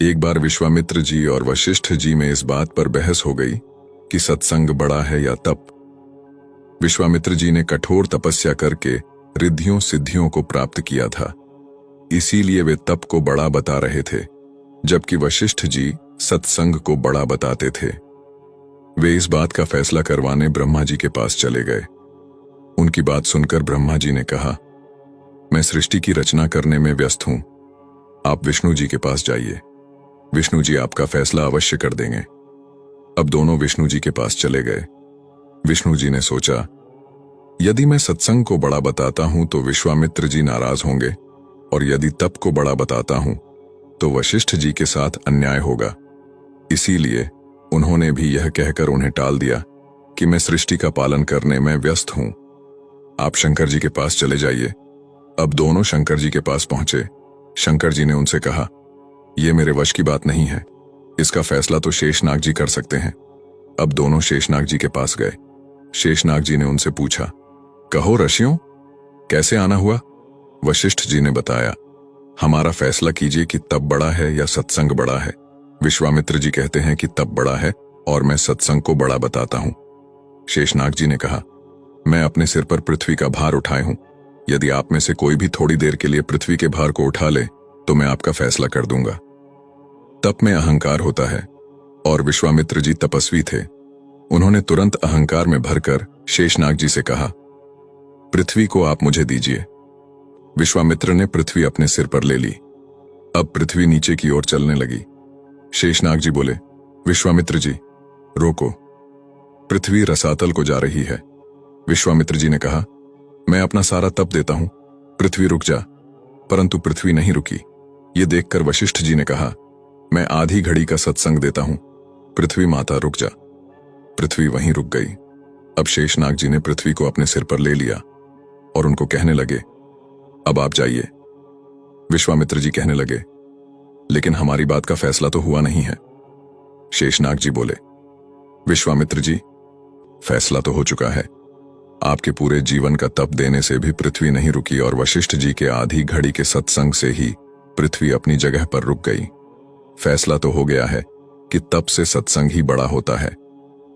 एक बार विश्वामित्र जी और वशिष्ठ जी में इस बात पर बहस हो गई कि सत्संग बड़ा है या तप। विश्वामित्र जी ने कठोर तपस्या करके रिद्धियों सिद्धियों को प्राप्त किया था, इसीलिए वे तप को बड़ा बता रहे थे, जबकि वशिष्ठ जी सत्संग को बड़ा बताते थे। वे इस बात का फैसला करवाने ब्रह्मा जी के पास चले गए। उनकी बात सुनकर ब्रह्मा जी ने कहा, मैं सृष्टि की रचना करने में व्यस्त हूं, आप विष्णु जी के पास जाइए, विष्णु जी आपका फैसला अवश्य कर देंगे। अब दोनों विष्णु जी के पास चले गए। विष्णु जी ने सोचा, यदि मैं सत्संग को बड़ा बताता हूं तो विश्वामित्र जी नाराज होंगे, और यदि तप को बड़ा बताता हूं तो वशिष्ठ जी के साथ अन्याय होगा। इसीलिए उन्होंने भी यह कहकर उन्हें टाल दिया कि मैं सृष्टि का पालन करने में व्यस्त हूं, आप शंकर जी के पास चले जाइए। अब दोनों शंकर जी के पास पहुंचे। शंकर जी ने उनसे कहा, यह मेरे वश की बात नहीं है, इसका फैसला तो शेषनाग जी कर सकते हैं। अब दोनों शेषनाग जी के पास गए। शेषनाग जी ने उनसे पूछा, कहो ऋषियों, कैसे आना हुआ? वशिष्ठ जी ने बताया, हमारा फैसला कीजिए कि तप बड़ा है या सत्संग बड़ा है। विश्वामित्र जी कहते हैं कि तप बड़ा है और मैं सत्संग को बड़ा बताता हूं। शेषनाग जी ने कहा, मैं अपने सिर पर पृथ्वी का भार उठाए हूं, यदि आप में से कोई भी थोड़ी देर के लिए पृथ्वी के भार को उठा ले तो मैं आपका फैसला कर दूंगा। तप में अहंकार होता है, और विश्वामित्र जी तपस्वी थे। उन्होंने तुरंत अहंकार में भरकर शेषनाग जी से कहा, पृथ्वी को आप मुझे दीजिए। विश्वामित्र ने पृथ्वी अपने सिर पर ले ली। अब पृथ्वी नीचे की ओर चलने लगी। शेषनाग जी बोले, विश्वामित्र जी रोको, पृथ्वी रसातल को जा रही है। विश्वामित्र जी ने कहा, मैं अपना सारा तप देता हूं, पृथ्वी रुक जा। परंतु पृथ्वी नहीं रुकी। ये देखकर वशिष्ठ जी ने कहा, मैं आधी घड़ी का सत्संग देता हूं, पृथ्वी माता रुक जा। पृथ्वी वहीं रुक गई। अब शेषनाग जी ने पृथ्वी को अपने सिर पर ले लिया और उनको कहने लगे, अब आप जाइए। विश्वामित्र जी कहने लगे, लेकिन हमारी बात का फैसला तो हुआ नहीं है। शेषनाग जी बोले, विश्वामित्र जी, फैसला तो हो चुका है। आपके पूरे जीवन का तप देने से भी पृथ्वी नहीं रुकी, और वशिष्ठ जी के आधी घड़ी के सत्संग से ही पृथ्वी अपनी जगह पर रुक गई। फैसला तो हो गया है कि तप से सत्संग ही बड़ा होता है।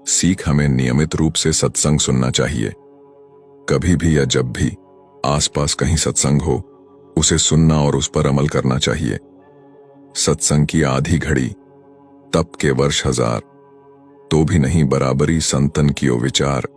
सीख हमें नियमित रूप से सत्संग सुनना चाहिए। कभी भी या जब भी आसपास कहीं सत्संग हो, उसे सुनना और उस पर अमल करना चाहिए। सत्संग की आधी घड़ी, तप के वर्ष हजार, तो भी नहीं बराबरी संतन कियो विचार।